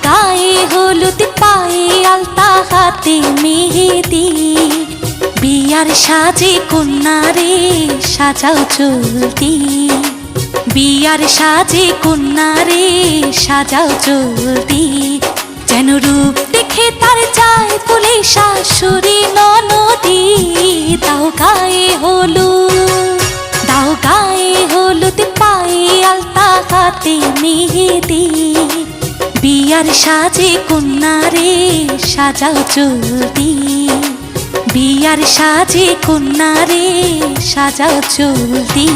গায়ে হলুদ পায়ে আলতা হাতে মেহেদি বিয়ার সাজে কন্যারে সাজাও চলতি বিয়ার সাজে কন্যারে সাজাও চলতি যেন রূপ দেখে তার যায় বলে শাশুড়ি ননদি দাও গায়ে হলুদ পায়ে আলতা হাতে মেহেদি বিয়ার সাজে কন্যারে সাজাও চলতি বিয়ার সাজে কন্যারে সাজাও চলতি।